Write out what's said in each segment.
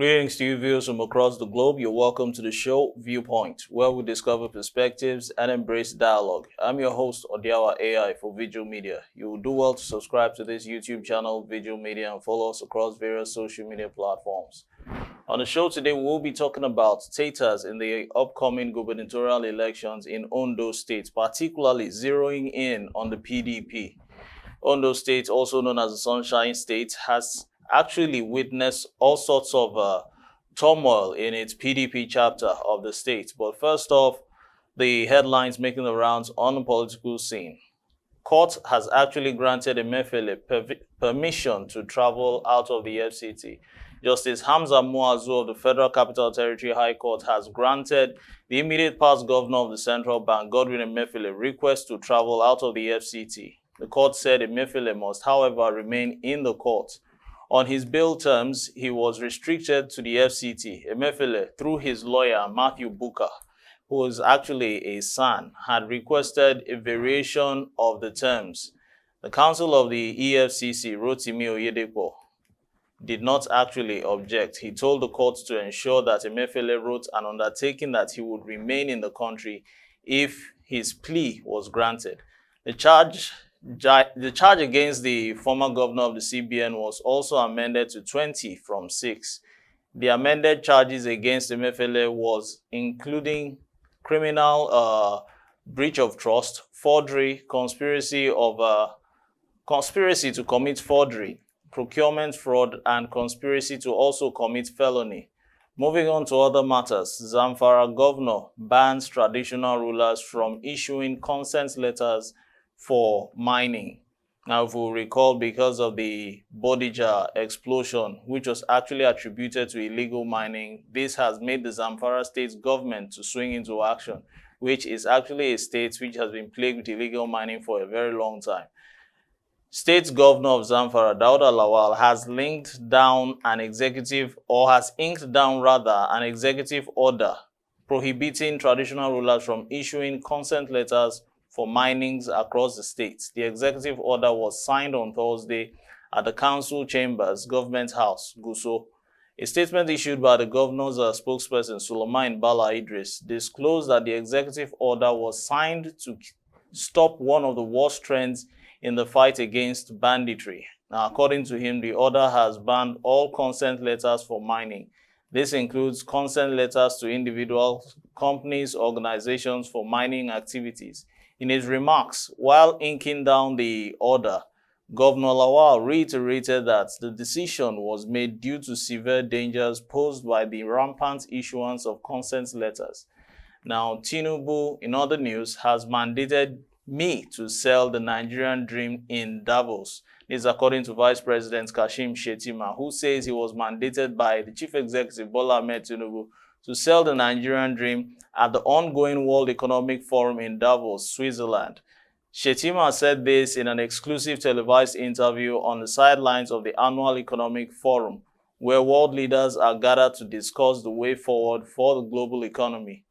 Greetings to you viewers from across the globe. You're welcome to the show Viewpoint, where we discover perspectives and embrace dialogue. I'm your host, Odiawa AI for Veegil Media. You will do well to subscribe to this YouTube channel, Veegil Media, and follow us across various social media platforms. On the show today, we'll be talking about Tatters in the upcoming gubernatorial elections in Ondo State, particularly zeroing in on the PDP. Ondo State, also known as the Sunshine State, has actually witnessed all sorts of turmoil in its PDP chapter of the state. But first off, the headlines making the rounds on the political scene. Court has actually granted Emefiele permission to travel out of the FCT. Justice Hamza Muazu of the Federal Capital Territory High Court has granted the immediate past governor of the central bank, Godwin Emefiele, request to travel out of the FCT. The court said Emefiele must, however, remain in the court. On his bail terms, he was restricted to the FCT. Emefiele, through his lawyer, Matthew Booker, who is actually a son, had requested a variation of the terms. The counsel of the EFCC, Rotimi Oyedepo, did not actually object. He told the court to ensure that Emefiele wrote an undertaking that he would remain in the country if his plea was granted. The charge against the former governor of the CBN was also amended to 20 from 6. The amended charges against Emefiele was including criminal breach of trust, forgery, conspiracy to commit forgery, procurement fraud, and conspiracy to also commit felony. Moving on to other matters, Zamfara governor bans traditional rulers from issuing consent letters for mining. Now, if we recall, because of the Bodija explosion, which was actually attributed to illegal mining, this has made the Zamfara state government to swing into action, which is actually a state which has been plagued with illegal mining for a very long time. State governor of Zamfara, Dauda Lawal, has inked down an executive order prohibiting traditional rulers from issuing consent letters for minings across the state. The executive order was signed on Thursday at the council chambers, government house, Gusau. A statement issued by the governor's spokesperson, Suleiman Bala Idris, disclosed that the executive order was signed to stop one of the worst trends in the fight against banditry. Now, according to him, the order has banned all consent letters for mining. This includes consent letters to individuals, companies, organizations for mining activities. In his remarks, while inking down the order, Governor Lawal reiterated that the decision was made due to severe dangers posed by the rampant issuance of consent letters. Now, Tinubu, in other news, has mandated me to sell the Nigerian dream in Davos. This is according to Vice President Kashim Shettima, who says he was mandated by the Chief Executive Bola Ahmed Tinubu to sell the Nigerian dream at the ongoing World Economic Forum in Davos, Switzerland. Shettima said this in an exclusive televised interview on the sidelines of the annual Economic Forum, where world leaders are gathered to discuss the way forward for the global economy.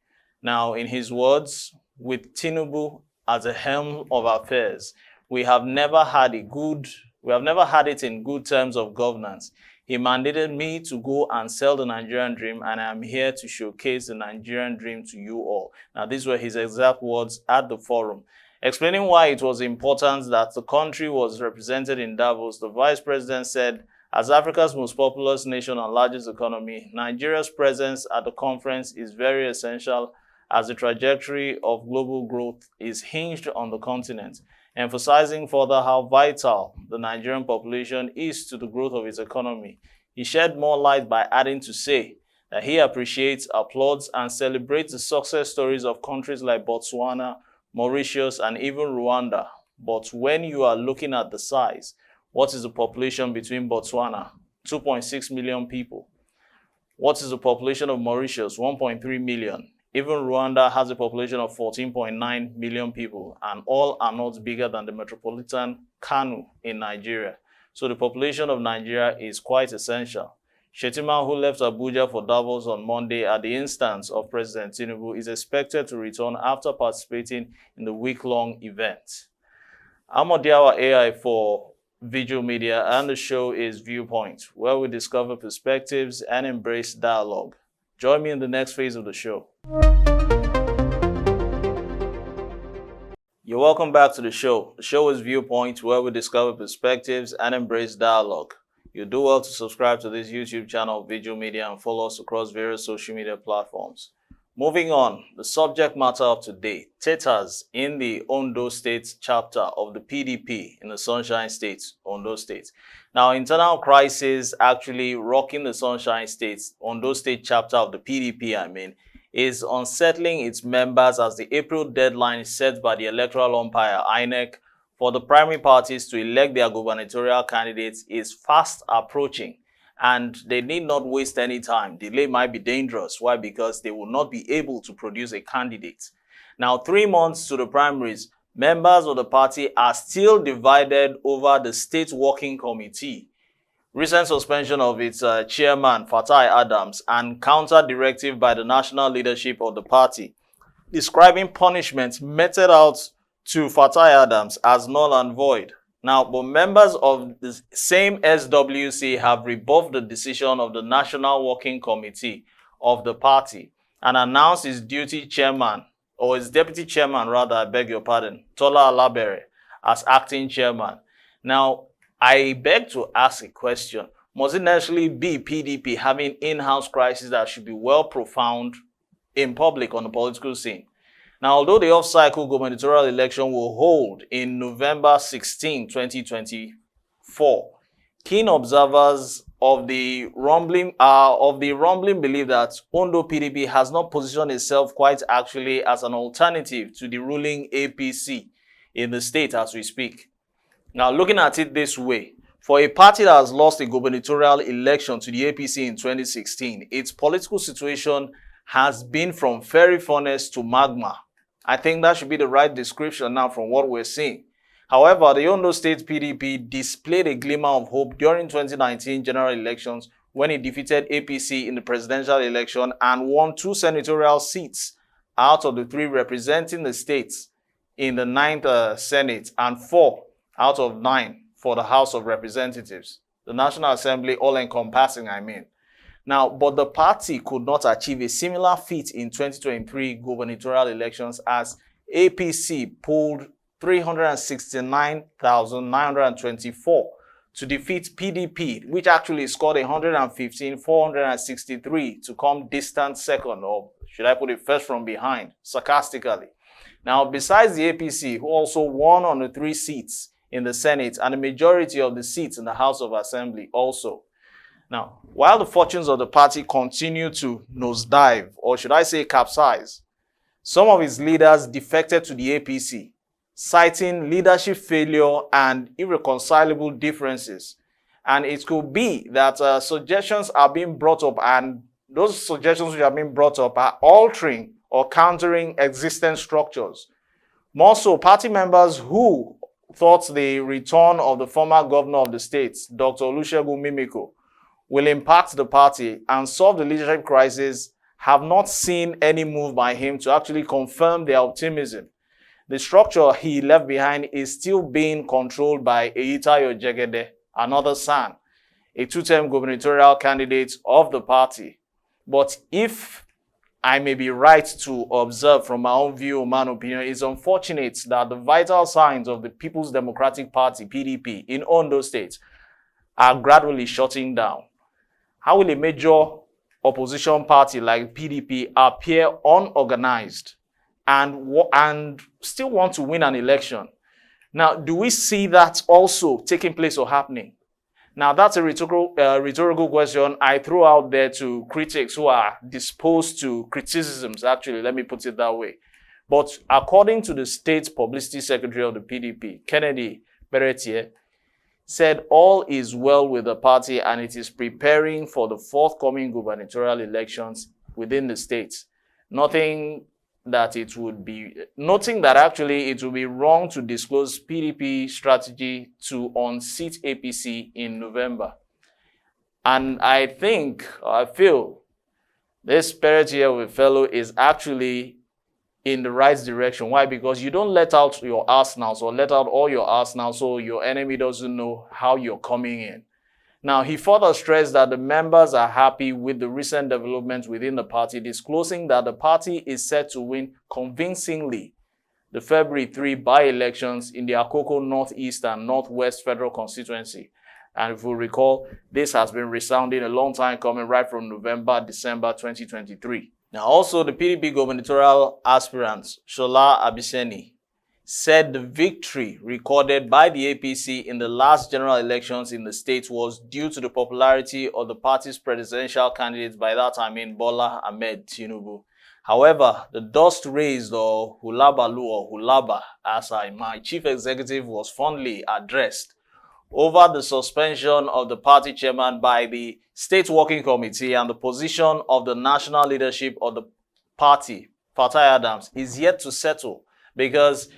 Now, in his words, with Tinubu at the helm of affairs, we have never had it in good terms of governance. He mandated me to go and sell the Nigerian dream, and I am here to showcase the Nigerian dream to you all. Now, these were his exact words at the forum. Explaining why it was important that the country was represented in Davos, the vice president said, as Africa's most populous nation and largest economy, Nigeria's presence at the conference is very essential as the trajectory of global growth is hinged on the continent, emphasizing further how vital the Nigerian population is to the growth of its economy. He shed more light by adding to say that he appreciates, applauds, and celebrates the success stories of countries like Botswana, Mauritius, and even Rwanda. But when you are looking at the size, what is the population between Botswana? 2.6 million people. What is the population of Mauritius? 1.3 million. Even Rwanda has a population of 14.9 million people, and all are not bigger than the metropolitan Kano in Nigeria. So the population of Nigeria is quite essential. Shettima, who left Abuja for Davos on Monday at the instance of President Tinubu, is expected to return after participating in the week-long event. I'm Odiawa AI for Veegil Media, and the show is Viewpoint, where we discover perspectives and embrace dialogue. Join me in the next phase of the show. You're welcome back to the show. The show is Viewpoint, where we discover perspectives and embrace dialogue. You do well to subscribe to this YouTube channel, Veegil Media, and follow us across various social media platforms. Moving on, the subject matter of today, Tatters in the Ondo State chapter of the PDP in the Sunshine State, Ondo State. Now, internal crisis actually rocking the Sunshine State, Ondo State chapter of the PDP, is unsettling its members as the April deadline set by the Electoral umpire, INEC, for the primary parties to elect their gubernatorial candidates is fast approaching. And they need not waste any time. Delay might be dangerous. Why? Because they will not be able to produce a candidate. Now, 3 months to the primaries, members of the party are still divided over the state working committee, recent suspension of its chairman, Fatai Adams, and counter-directive by the national leadership of the party, describing punishment meted out to Fatai Adams as null and void. Now, but members of the same SWC have rebuffed the decision of the National Working Committee of the party and announced its deputy chairman, I beg your pardon, Tola Alabere, as acting chairman. Now, I beg to ask a question. Must it necessarily be PDP having in-house crisis that should be well profound in public on the political scene? Now, although the off-cycle gubernatorial election will hold in November 16, 2024, keen observers of the rumbling believe that Ondo PDP has not positioned itself quite actually as an alternative to the ruling APC in the state as we speak. Now, looking at it this way, for a party that has lost a gubernatorial election to the APC in 2016, its political situation has been from fairy furnace to magma. I think that should be the right description now from what we're seeing. However, the Ondo State PDP displayed a glimmer of hope during 2019 general elections when it defeated APC in the presidential election and won 2 senatorial seats out of the 3 representing the states in the 9th Senate and 4 out of 9 for the House of Representatives. The National Assembly, all-encompassing, Now, but the party could not achieve a similar feat in 2023 gubernatorial elections as APC polled 369,924 to defeat PDP, which actually scored 115,463 to come distant second, or should I put it first from behind, sarcastically. Now, besides the APC, who also won on the 3 seats in the Senate and a majority of the seats in the House of Assembly also. Now, while the fortunes of the party continue to nosedive, or should I say capsize, some of its leaders defected to the APC, citing leadership failure and irreconcilable differences. And it could be that suggestions are being brought up, and those suggestions which are being brought up are altering or countering existing structures. More so, party members who thought the return of the former governor of the state, Dr. Olusegun Mimiko, will impact the party and solve the leadership crisis have not seen any move by him to actually confirm their optimism. The structure he left behind is still being controlled by Eyitayo Jegede, another son, a 2-term gubernatorial candidate of the party. But if I may be right to observe from my own view, my opinion, it's unfortunate that the vital signs of the People's Democratic Party, PDP, in Ondo State are gradually shutting down. How will a major opposition party like PDP appear unorganized and still want to win an election? Now, do we see that also taking place or happening? Now, that's a rhetorical question I throw out there to critics who are disposed to criticisms, actually, let me put it that way. But according to the state publicity secretary of the PDP, Kennedy Beretier, said all is well with the party and it is preparing for the forthcoming gubernatorial elections within the state. Noting that actually it would be wrong to disclose PDP strategy to unseat APC in November. And I feel this Peretier fellow is actually in the right direction. Why? Because you don't let out your arsenals or let out all your arsenals so your enemy doesn't know how you're coming in. Now, he further stressed that the members are happy with the recent developments within the party, disclosing that the party is set to win convincingly the February 3 by-elections in the Akoko Northeast and Northwest Federal Constituency. And if we recall, this has been resounding a long time coming, right from November, December 2023. Now, also, the PDP gubernatorial aspirant, Shola Abiseni, said the victory recorded by the APC in the last general elections in the state was due to the popularity of the party's presidential candidates, by that I mean Bola Ahmed Tinubu. However, the dust raised, or Hulabalu or Hulaba, as my chief executive was fondly addressed, over the suspension of the party chairman by the State Working Committee and the position of the national leadership of the party, Fatai Adams, is yet to settle, because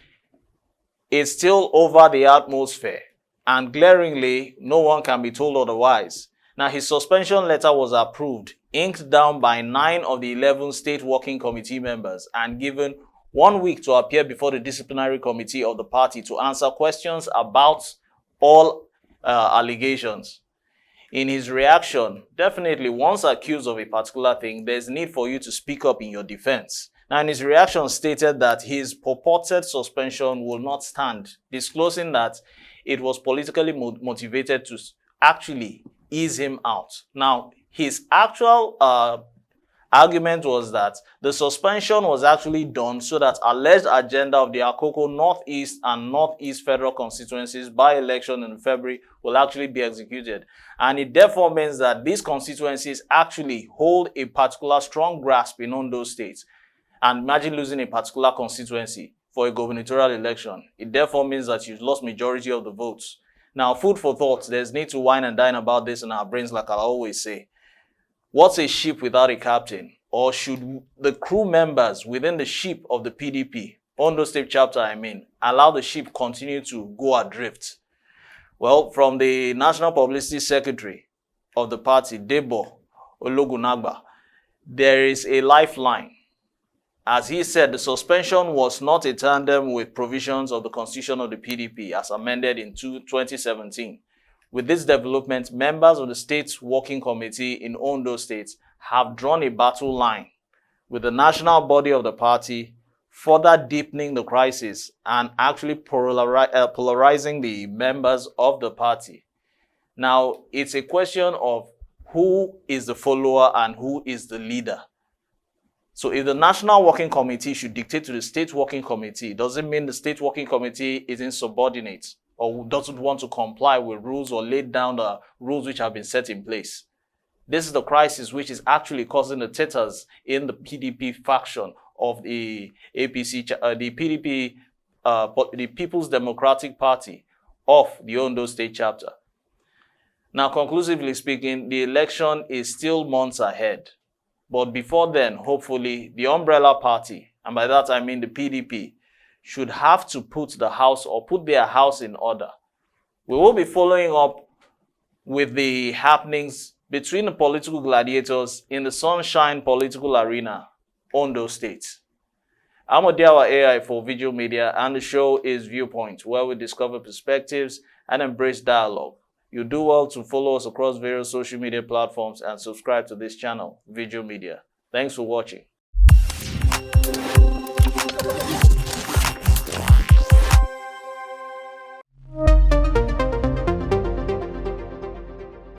it's still over the atmosphere, and glaringly, no one can be told otherwise. Now, his suspension letter was approved, inked down by 9 of the 11 State Working Committee members, and given 1 week to appear before the disciplinary committee of the party to answer questions about all allegations. In his reaction, definitely once accused of a particular thing, there's need for you to speak up in your defense. Now, in his reaction, stated that his purported suspension will not stand, disclosing that it was politically motivated to actually ease him out. Now, his actual argument was that the suspension was actually done so that alleged agenda of the Akoko Northeast and Northeast Federal Constituencies by election in February will actually be executed. And it therefore means that these constituencies actually hold a particular strong grasp in Ondo State. And imagine losing a particular constituency for a gubernatorial election. It therefore means that you've lost majority of the votes. Now, food for thought. There's need to wine and dine about this in our brains, like I always say. What's a ship without a captain? Or should the crew members within the ship of the PDP, Ondo State chapter I mean, allow the ship continue to go adrift? Well, from the National Publicity Secretary of the party, Debo Ologunagba, there is a lifeline. As he said, the suspension was not a tandem with provisions of the Constitution of the PDP as amended in 2017. With this development, members of the State Working Committee in Ondo State have drawn a battle line with the national body of the party, further deepening the crisis and actually polarizing the members of the party. Now, it's a question of who is the follower and who is the leader. So if the National Working Committee should dictate to the State Working Committee, it doesn't mean the State Working Committee is insubordinate or doesn't want to comply with rules or lay down the rules which have been set in place. This is the crisis which is actually causing the tatters in the PDP faction of the APC, the PDP, the People's Democratic Party of the Ondo State chapter. Now, conclusively speaking, the election is still months ahead. But before then, hopefully, the umbrella party, and by that I mean the PDP, should have to put the house or put their house in order. We will be following up with the happenings between the political gladiators in the Sunshine Political Arena, Ondo State. I'm Odiawa AI for Veegil Media, and the show is Viewpoint, where we discover perspectives and embrace dialogue. You do well to follow us across various social media platforms and subscribe to this channel, Veegil Media. Thanks for watching.